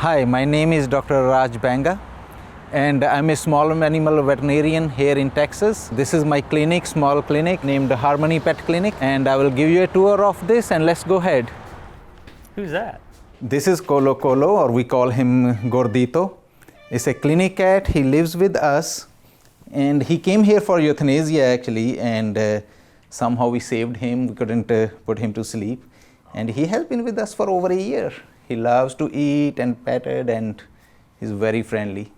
Hi, my name is Dr. Banga, and I'm a small animal veterinarian here in Texas. This is my clinic, small clinic named Harmony Pet Clinic, and I will give you a tour of this, and let's go ahead. Who's that? This is Colo Colo, or we call him Gordito. It's a clinic cat. He lives with us, and he came here for euthanasia actually, and somehow we saved him. We couldn't put him to sleep, and he has been with us for over a year. He loves to eat and petted, and he's very friendly.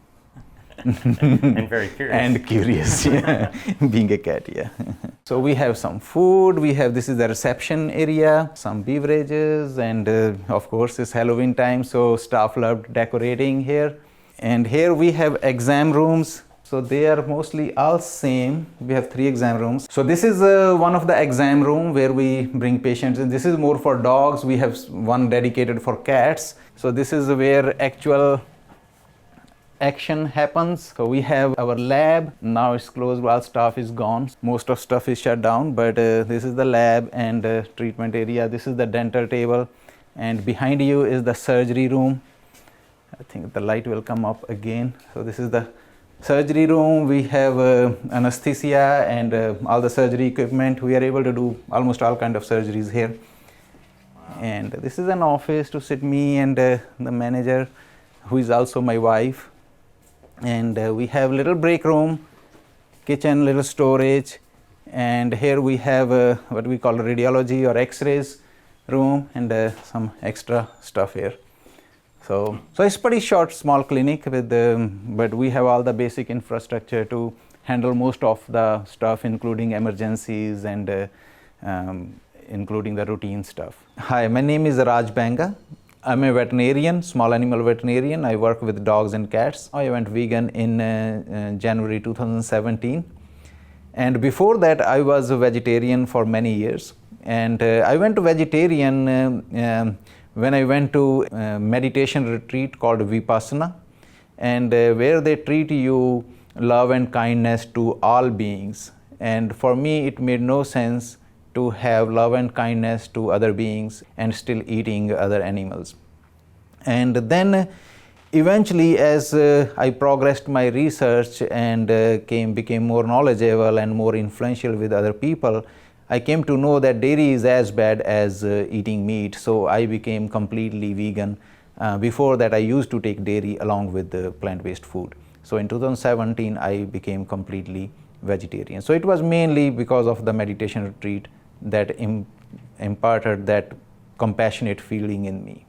And very curious. And curious, yeah. Being a cat, yeah. So we have some food. This is the reception area, some beverages, and of course it's Halloween time, so staff loved decorating here. And here we have exam rooms. So they are mostly all same. We have 3 exam rooms. So this is one of the exam room where we bring patients, and this is more for dogs. We have one dedicated for cats. So this is where actual action happens. So we have our lab. Now it's closed while staff is gone. Most of stuff is shut down, but this is the lab and treatment area. This is the dental table, and behind you is the surgery room. I think the light will come up again. So this is the surgery room. We have anesthesia and all the surgery equipment. We are able to do almost all kind of surgeries here. Wow. And this is an office to sit me and the manager, who is also my wife. And we have little break room, kitchen, little storage, and here we have what we call radiology or x-rays room, and some extra stuff here. So it's pretty short, small clinic with but we have all the basic infrastructure to handle most of the stuff, including emergencies and including the routine stuff. Hi, my name is Raj Banga. I'm a veterinarian, small animal veterinarian. I work with dogs and cats. I went vegan in January 2017. And before that, I was a vegetarian for many years. And I went to vegetarian when I went to a meditation retreat called Vipassana, and where they treat you love and kindness to all beings. And for me, it made no sense to have love and kindness to other beings and still eating other animals. And then eventually, as I progressed my research and became more knowledgeable and more influential with other people, I came to know that dairy is as bad as eating meat, so I became completely vegan. Before that, I used to take dairy along with the plant-based food. So in 2017, I became completely vegetarian. So it was mainly because of the meditation retreat that imparted that compassionate feeling in me.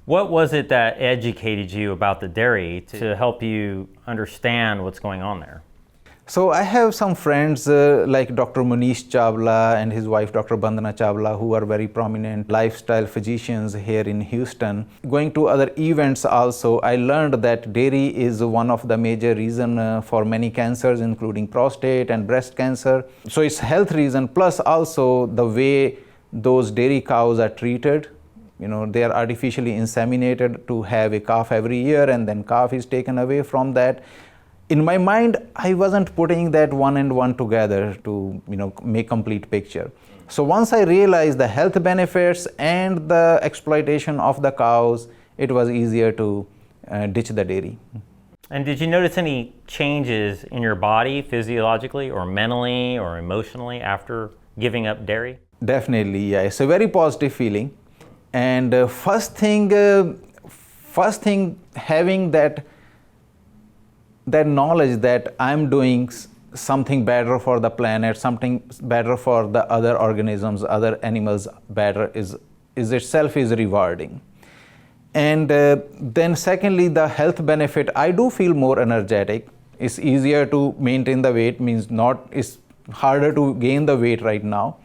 What was it that educated you about the dairy to help you understand what's going on there? So I have some friends like Dr. Manish Chawla and his wife Dr. Bandana Chawla, who are very prominent lifestyle physicians here in Houston. Going to other events also, I learned that dairy is one of the major reasons for many cancers, including prostate and breast cancer. So it's health reason, plus also the way those dairy cows are treated. You know, they are artificially inseminated to have a calf every year, and then calf is taken away from that. In my mind, I wasn't putting that one and one together to, make complete picture. So once I realized the health benefits and the exploitation of the cows, it was easier to ditch the dairy. And did you notice any changes in your body physiologically or mentally or emotionally after giving up dairy? Definitely, yeah. It's a very positive feeling. And first thing, having that knowledge that I'm doing something better for the planet, something better for the other organisms, other animals better is itself is rewarding. And then secondly, the health benefit, I do feel more energetic. It's easier to maintain the weight, it's harder to gain the weight right now.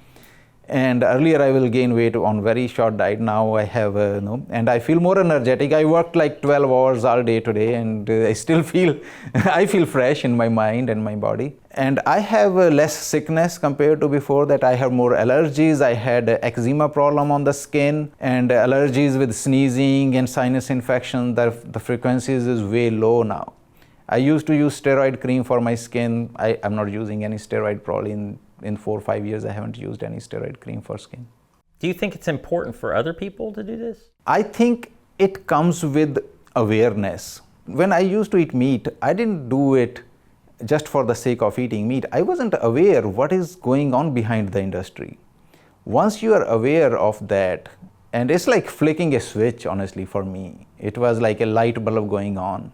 And earlier I will gain weight on very short diet. Now I have, and I feel more energetic. I worked like 12 hours all day today, and I still feel, I feel fresh in my mind and my body. And I have less sickness compared to before that. I have more allergies. I had eczema problem on the skin and allergies with sneezing and sinus infection. The frequencies is way low now. I used to use steroid cream for my skin. I'm not using any steroid probably in 4 or 5 years. I haven't used any steroid cream for skin. Do you think it's important for other people to do this? I think it comes with awareness. When I used to eat meat, I didn't do it just for the sake of eating meat. I wasn't aware what is going on behind the industry. Once you are aware of that, and it's like flicking a switch, honestly, for me. It was like a light bulb going on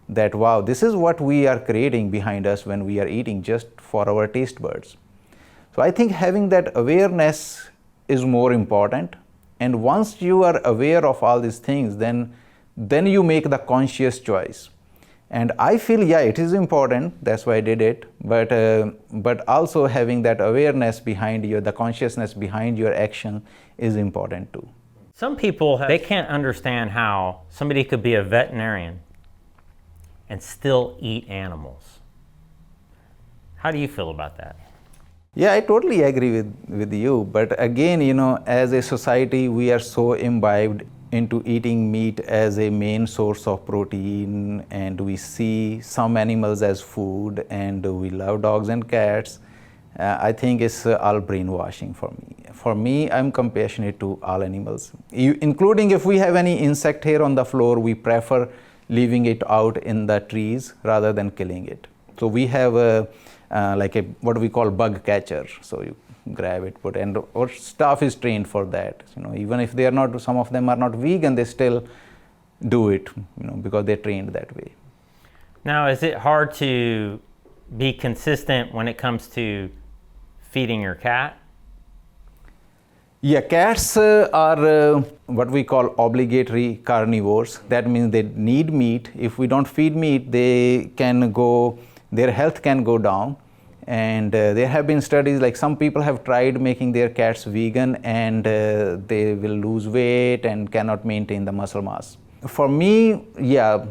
that, wow, this is what we are creating behind us when we are eating just for our taste buds. So I think having that awareness is more important. And once you are aware of all these things, then you make the conscious choice. And I feel, yeah, it is important. That's why I did it. But also having that awareness behind you, the consciousness behind your action is important too. Some people, they can't understand how somebody could be a veterinarian and still eat animals. How do you feel about that? Yeah, I totally agree with you. But again, as a society, we are so imbibed into eating meat as a main source of protein, and we see some animals as food, and we love dogs and cats. I think it's all brainwashing for me. For me, I'm compassionate to all animals, including if we have any insect here on the floor, we prefer leaving it out in the trees rather than killing it. So we have what we call bug catcher. So you grab it, and our staff is trained for that. Even if they are not, some of them are not vegan, they still do it, because they're trained that way. Now, is it hard to be consistent when it comes to feeding your cat? Yeah, cats are what we call obligatory carnivores. That means they need meat. If we don't feed meat, their health can go down. And there have been studies, like some people have tried making their cats vegan, and they will lose weight and cannot maintain the muscle mass. For me, yeah,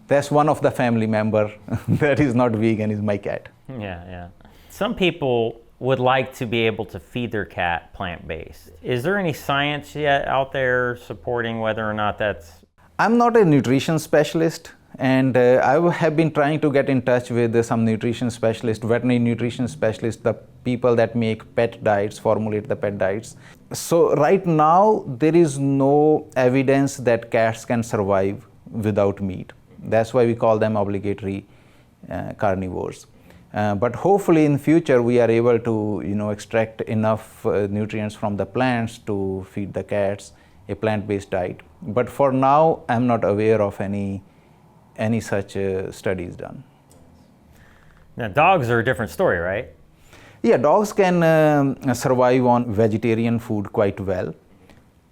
that's one of the family member that is not vegan is my cat. Yeah. Some people would like to be able to feed their cat plant-based. Is there any science yet out there supporting whether or not that's... I'm not a nutrition specialist, and I have been trying to get in touch with some nutrition specialists, veterinary nutrition specialists, the people that make pet diets, formulate the pet diets. So right now, there is no evidence that cats can survive without meat. That's why we call them obligatory carnivores. But hopefully in future we are able to extract enough nutrients from the plants to feed the cats a plant-based diet. But for now, I'm not aware of any such studies done. Now, dogs are a different story, right? Yeah, dogs can survive on vegetarian food quite well.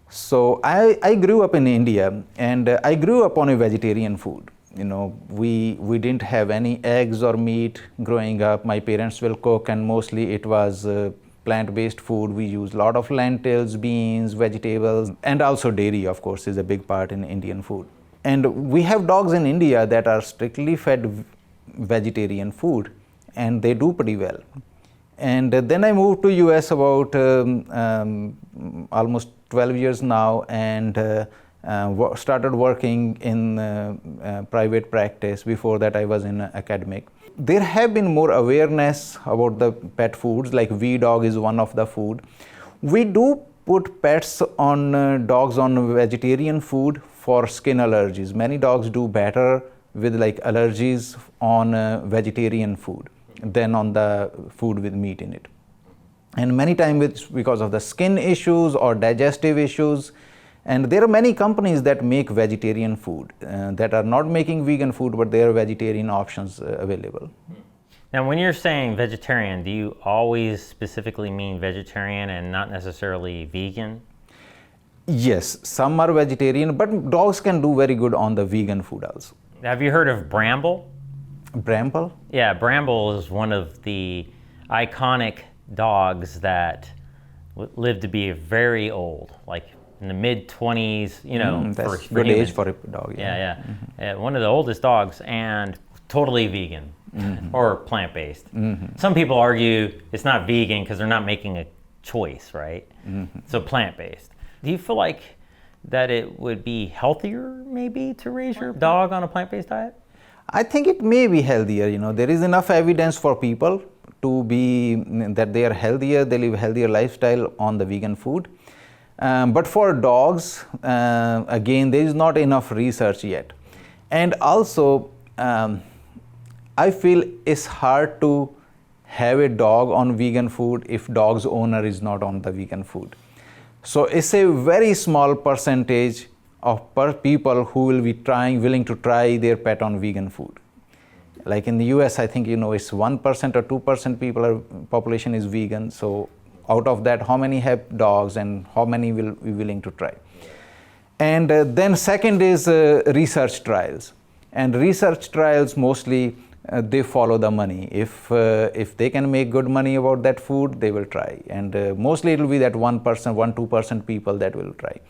So I grew up in India, and I grew up on a vegetarian food. We didn't have any eggs or meat growing up. My parents will cook, and mostly it was plant-based food. We use a lot of lentils, beans, vegetables, and also dairy, of course, is a big part in Indian food. And we have dogs in India that are strictly fed vegetarian food, and they do pretty well. And then I moved to US about almost 12 years now, and started working in private practice. Before that, I was in academic. There have been more awareness about the pet foods, like V-Dog is one of the food. We do put pets on dogs on vegetarian food for skin allergies. Many dogs do better with allergies on vegetarian food than on the food with meat in it. And many times it's because of the skin issues or digestive issues. And there are many companies that make vegetarian food that are not making vegan food, but there are vegetarian options available. Now, when you're saying vegetarian, do you always specifically mean vegetarian and not necessarily vegan? Yes, some are vegetarian, but dogs can do very good on the vegan food also. Have you heard of Bramble? Bramble? Yeah, Bramble is one of the iconic dogs that lived to be very old, like in the mid-20s, that's for good humans. age for a dog. Yeah. One of the oldest dogs, and totally vegan or plant-based. Some people argue it's not vegan because they're not making a choice, right? So plant-based. Do you feel like that it would be healthier maybe to raise your dog on a plant-based diet? I think it may be healthier. There is enough evidence for people to be that they are healthier, they live a healthier lifestyle on the vegan food. But for dogs, again, there is not enough research yet. And also, I feel it's hard to have a dog on vegan food if dog's owner is not on the vegan food. So it's a very small percentage of people who will be willing to try their pet on vegan food. Like in the US, I think it's 1% or 2% population is vegan. So out of that, how many have dogs and how many will be willing to try? And then second is research trials. And research trials mostly they follow the money. If they can make good money about that food, they will try. And mostly it will be that 1%, 2% people that will try.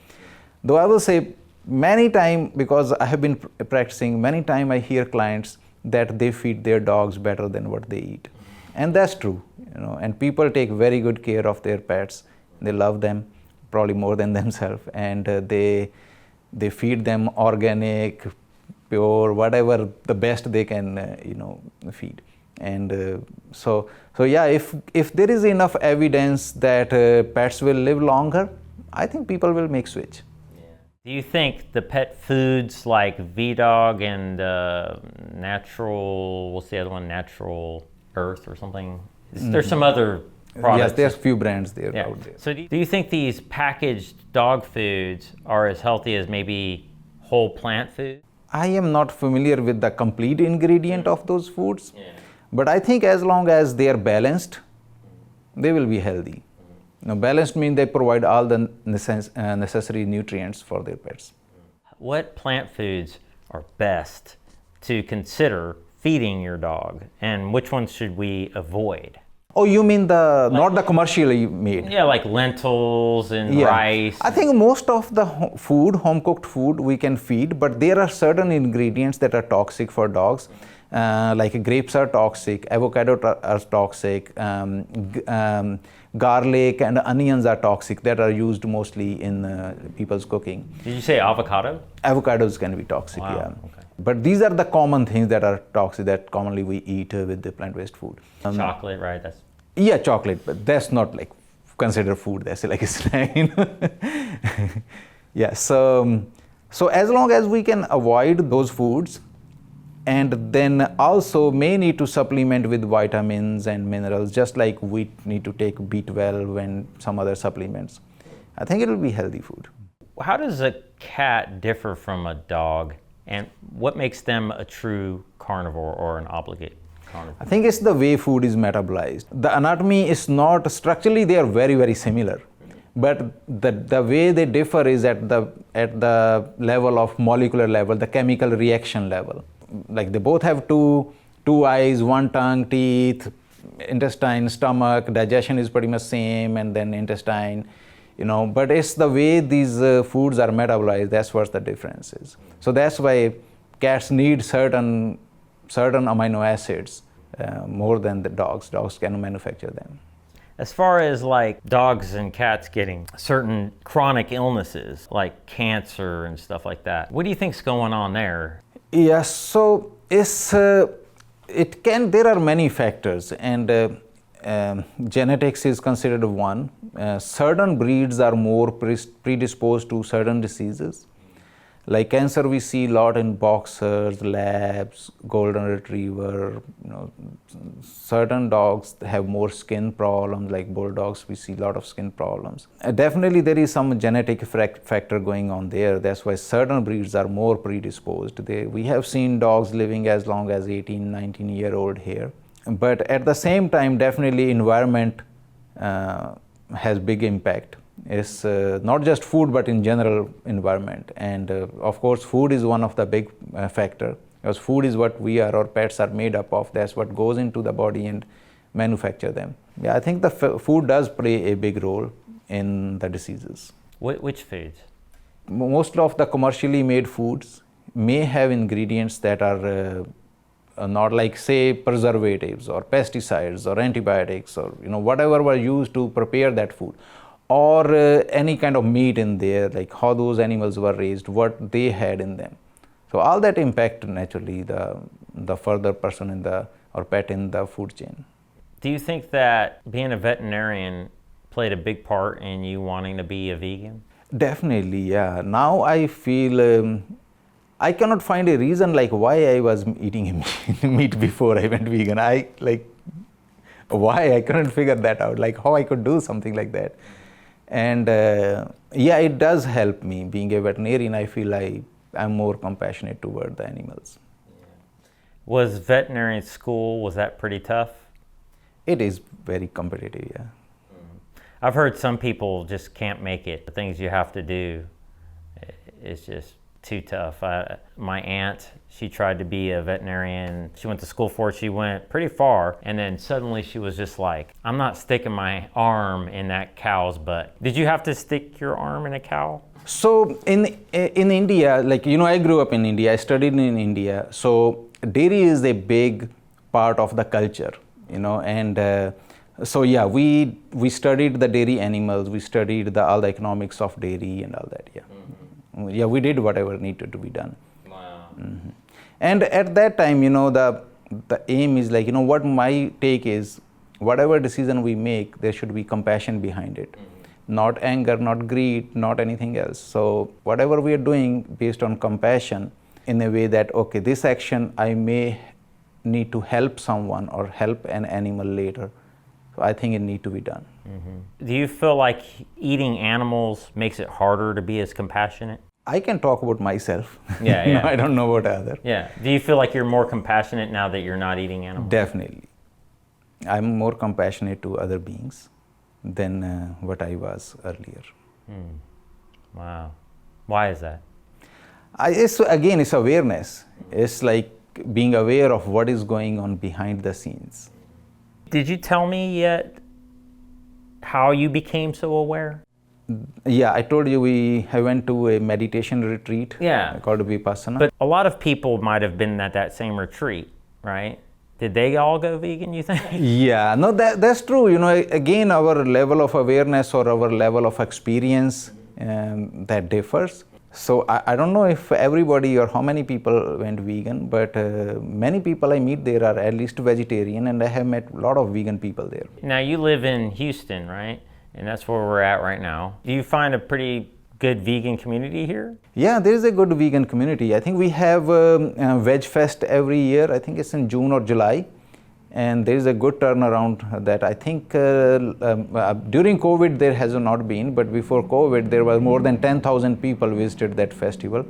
Though I will say many times, because I have been practicing, many times I hear clients that they feed their dogs better than what they eat. And that's true. And people take very good care of their pets. They love them probably more than themselves. And they feed them organic, pure, whatever the best they can feed. And so yeah, if there is enough evidence that pets will live longer, I think people will make switch. Do you think the pet foods like VDog and natural, what's the other one, Natural Earth or something? There's some other products. Yes, there's few brands there out there. So do you think these packaged dog foods are as healthy as maybe whole plant food? I am not familiar with the complete ingredient of those foods, but I think as long as they are balanced, they will be healthy. Balanced means they provide all the necessary nutrients for their pets. What plant foods are best to consider feeding your dog, and which ones should we avoid? Oh, you mean not the commercially made? Yeah, like lentils and rice. I think most of the home cooked food we can feed, but there are certain ingredients that are toxic for dogs. Like grapes are toxic, avocado are toxic, garlic and onions are toxic that are used mostly in people's cooking. Did you say avocado? Avocados can be toxic, wow. yeah. Okay. But these are the common things that are toxic that commonly we eat with the plant-based food. Chocolate, right? Yeah, chocolate, but that's not like considered food. That's like a snack. Yeah. So as long as we can avoid those foods, and then also may need to supplement with vitamins and minerals, just like we need to take B12 and some other supplements. I think it will be healthy food. How does a cat differ from a dog, and what makes them a true carnivore or an obligate carnivore? I think it's the way food is metabolized. The anatomy is not, structurally they are very, very similar. But the way they differ is at the level of molecular level, the chemical reaction level. Like they both have two eyes, one tongue, teeth, intestine, stomach, digestion is pretty much same, and then intestine, but it's the way these foods are metabolized, that's what the difference is. So that's why cats need certain amino acids more than the dogs. Dogs can manufacture them. As far as like dogs and cats getting certain chronic illnesses like cancer and stuff like that, what do you think's going on there? Yes, so there are many factors, and genetics is considered one. Certain breeds are more predisposed to certain diseases. Like cancer, we see a lot in boxers, labs, golden retriever. Certain dogs have more skin problems, like bulldogs. We see a lot of skin problems. Definitely, there is some genetic factor going on there. That's why certain breeds are more predisposed. We have seen dogs living as long as 18, 19-year-old here. But at the same time, definitely environment has big impact. It's not just food, but in general environment. And of course, food is one of the big factor, because food is what our pets are made up of. That's what goes into the body and manufacture them. Yeah, I think the food does play a big role in the diseases. Which foods? Most of the commercially made foods may have ingredients that are not like, say, preservatives or pesticides or antibiotics or whatever were used to prepare that food. Or any kind of meat in there, like how those animals were raised, what they had in them. So all that impact naturally the further person or pet in the food chain. Do you think that being a veterinarian played a big part in you wanting to be a vegan? Definitely, yeah. Now I feel I cannot find a reason like why I was eating meat before I went vegan. Why I couldn't figure that out, like how I could do something like that. And yeah, it does help me. Being a veterinarian, I feel I'm more compassionate toward the animals. Was veterinary school, was that pretty tough? It is very competitive, yeah. I've heard some people just can't make it. The things you have to do is just too tough. My aunt, she tried to be a veterinarian. She went to school for it. She went pretty far, and then suddenly she was just like, I'm not sticking my arm in that cow's butt. Did you have to stick your arm in a cow? So in India, like, I grew up in India. I studied in India. So dairy is a big part of the culture, and so yeah, we studied the dairy animals. We studied all the economics of dairy and all that. Yeah. Mm-hmm. Yeah, we did whatever needed to be done. Wow. Mm-hmm. And at that time, the aim is like, what my take is, whatever decision we make, there should be compassion behind it. Mm-hmm. Not anger, not greed, not anything else. So whatever we are doing based on compassion, in a way that, okay, this action I may need to help someone or help an animal later. So I think it needs to be done. Mm-hmm. Do you feel like eating animals makes it harder to be as compassionate? I can talk about myself. Yeah. I don't know about others. Yeah. Do you feel like you're more compassionate now that you're not eating animals? Definitely. I'm more compassionate to other beings than what I was earlier. Mm. Wow. Why is that? It's awareness. It's like being aware of what is going on behind the scenes. Did you tell me yet how you became so aware? Yeah, I told you I went to a meditation retreat called Vipassana. But a lot of people might have been at that same retreat, right? Did they all go vegan, you think? Yeah, no, that's true. Again, our level of awareness or our level of experience that differs. So I don't know if everybody or how many people went vegan, but many people I meet there are at least vegetarian, and I have met a lot of vegan people there. Now you live in Houston, right? And that's where we're at right now. Do you find a pretty good vegan community here? Yeah, there is a good vegan community. I think we have Veg Fest every year. I think it's in June or July. And there is a good turnaround that I think during COVID there has not been, but before COVID there were more than 10,000 people visited that festival.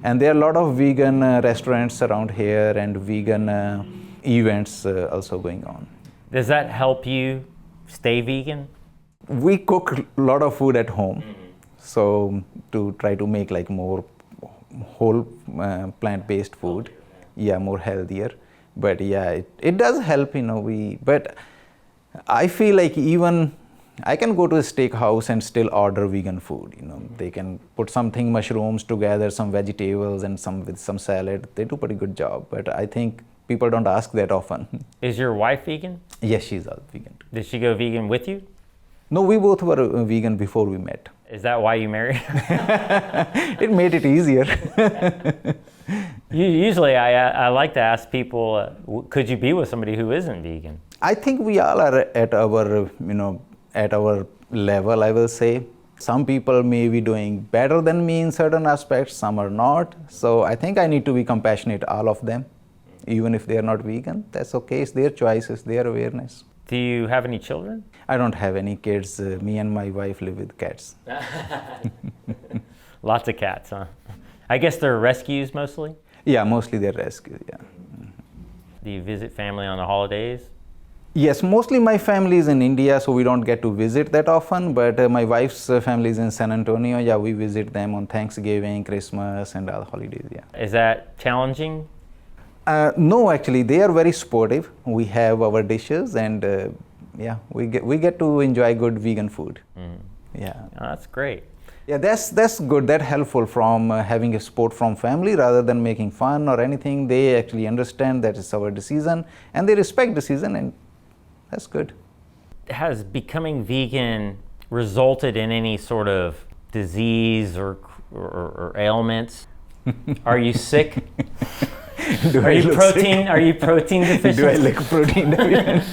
And there are a lot of vegan restaurants around here and vegan events also going on. Does that help you stay vegan? We cook a lot of food at home. Mm-hmm. So to try to make like more whole plant-based food, more healthier. But yeah, it does help, but I feel like even I can go to a steakhouse and still order vegan food, They can put something, mushrooms together, some vegetables and with some salad. They do a pretty good job, but I think people don't ask that often. Is your wife vegan? Yes, she's all vegan. Did she go vegan with you? No, we both were vegan before we met. Is that why you married her? It made it easier. Usually I like to ask people, could you be with somebody who isn't vegan? I think we all are at our level, I will say. Some people may be doing better than me in certain aspects, some are not. So I think I need to be compassionate, all of them. Even if they are not vegan, that's okay. It's their choices, their awareness. Do you have any children? I don't have any kids. Me and my wife live with cats. Lots of cats, huh? I guess they're rescues mostly? Yeah, mostly they're rescues, yeah. Do you visit family on the holidays? Yes, mostly my family is in India, so we don't get to visit that often, but my wife's family is in San Antonio. Yeah, we visit them on Thanksgiving, Christmas, and all holidays, yeah. Is that challenging? No, actually, they are very supportive. We have our dishes, and we get to enjoy good vegan food. Mm. Yeah. Oh, that's great. Yeah, that's good. That's helpful from having a support from family rather than making fun or anything. They actually understand that it's our decision, and they respect decision, and that's good. Has becoming vegan resulted in any sort of disease or ailments? Are you sick? Are you protein deficient? Do I look protein deficient?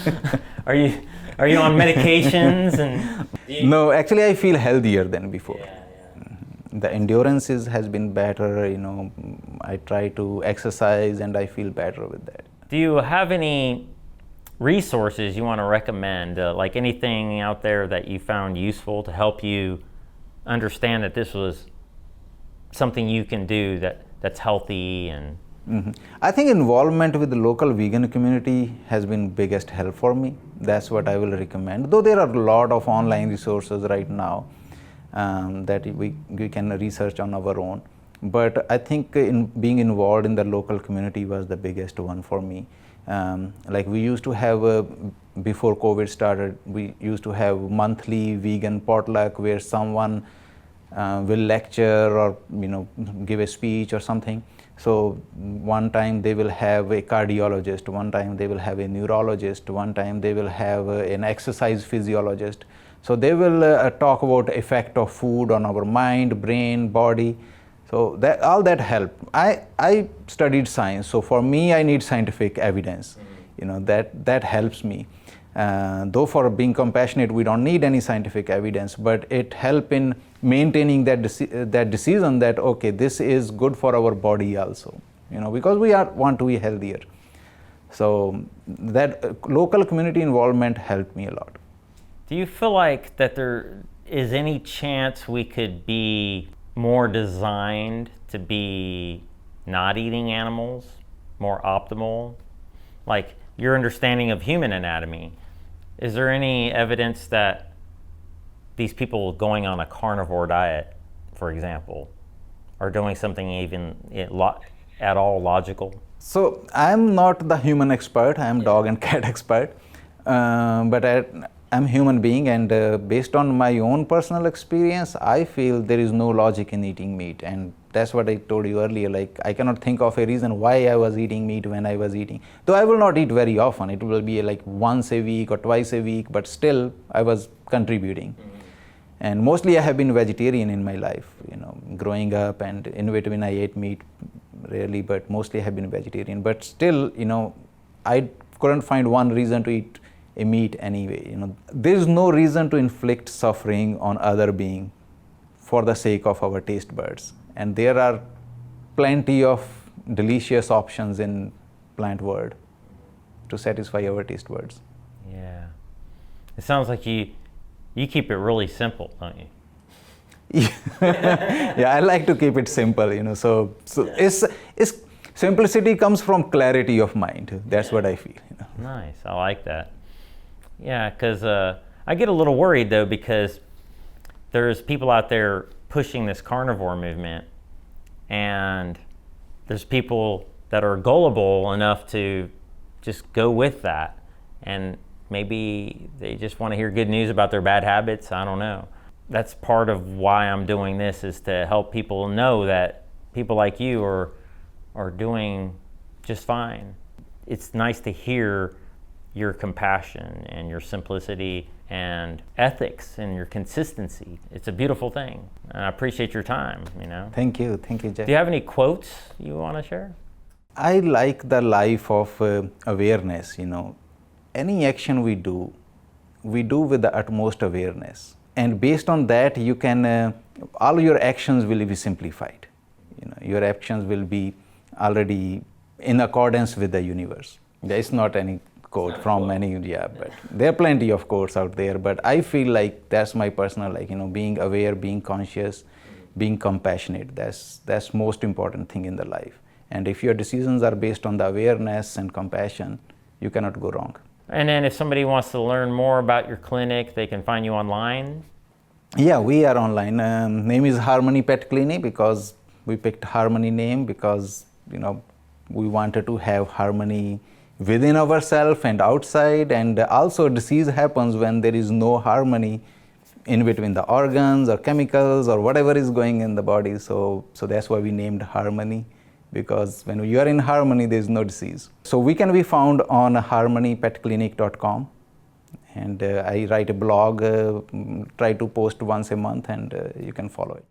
Are you on medications No, actually I feel healthier than before. Yeah. The endurance has been better, I try to exercise and I feel better with that. Do you have any resources you want to recommend, like anything out there that you found useful to help you understand that this was something you can do that's healthy? And I think involvement with the local vegan community has been biggest help for me. That's what I will recommend. Though there are a lot of online resources right now that we can research on our own. But I think in being involved in the local community was the biggest one for me. Like we used to have, before COVID started, we used to have monthly vegan potluck where someone will lecture or give a speech or something. So one time they will have a cardiologist, one time they will have a neurologist, one time they will have an exercise physiologist. So they will talk about the effect of food on our mind, brain, body. So that all that help. I studied science, so for me I need scientific evidence. That helps me. Though for being compassionate we don't need any scientific evidence, but it help in maintaining that decision that okay, this is good for our body also. Because we want to be healthier. So that local community involvement helped me a lot. Do you feel like that there is any chance we could be more designed to be not eating animals, more optimal? Like your understanding of human anatomy, is there any evidence that these people going on a carnivore diet, for example, are doing something even at all logical? So I'm not the human expert, I'm dog and cat expert, but I'm a human being, and based on my own personal experience, I feel there is no logic in eating meat. And that's what I told you earlier, like I cannot think of a reason why I was eating meat when I was eating. Though I will not eat very often, it will be like once a week or twice a week, but still I was contributing. And mostly I have been vegetarian in my life, growing up, and in between I ate meat rarely, but mostly I have been vegetarian. But still, I couldn't find one reason to eat a meat anyway. There is no reason to inflict suffering on other being for the sake of our taste buds. And there are plenty of delicious options in plant world to satisfy our taste buds. Yeah. It sounds like you keep it really simple, don't you? Yeah, I like to keep it simple, so it's simplicity comes from clarity of mind. That's what I feel. Nice, I like that. Yeah, because I get a little worried though, because there's people out there pushing this carnivore movement, and there's people that are gullible enough to just go with that, and maybe they just want to hear good news about their bad habits. I don't know. That's part of why I'm doing this, is to help people know that people like you are doing just fine. It's nice to hear your compassion and your simplicity and ethics and your consistency. It's a beautiful thing, and I appreciate your time. Thank you, Jeff. Do you have any quotes you want to share? I like the life of awareness. Any action we do with the utmost awareness, and based on that you can all your actions will be simplified. Your actions will be already in accordance with the universe. There is not any quote from many, but there are plenty of quotes out there. But I feel like that's my personal, being aware, being conscious, being compassionate. That's most important thing in the life. And if your decisions are based on the awareness and compassion, you cannot go wrong. And then if somebody wants to learn more about your clinic, they can find you online? Yeah, we are online. Name is Harmony Pet Clinic, because we picked Harmony name because we wanted to have harmony within ourselves and outside. And also disease happens when there is no harmony in between the organs or chemicals or whatever is going in the body. So that's why we named Harmony, because when you are in harmony, there is no disease. So we can be found on harmonypetclinic.com, and I write a blog, try to post once a month, and you can follow it.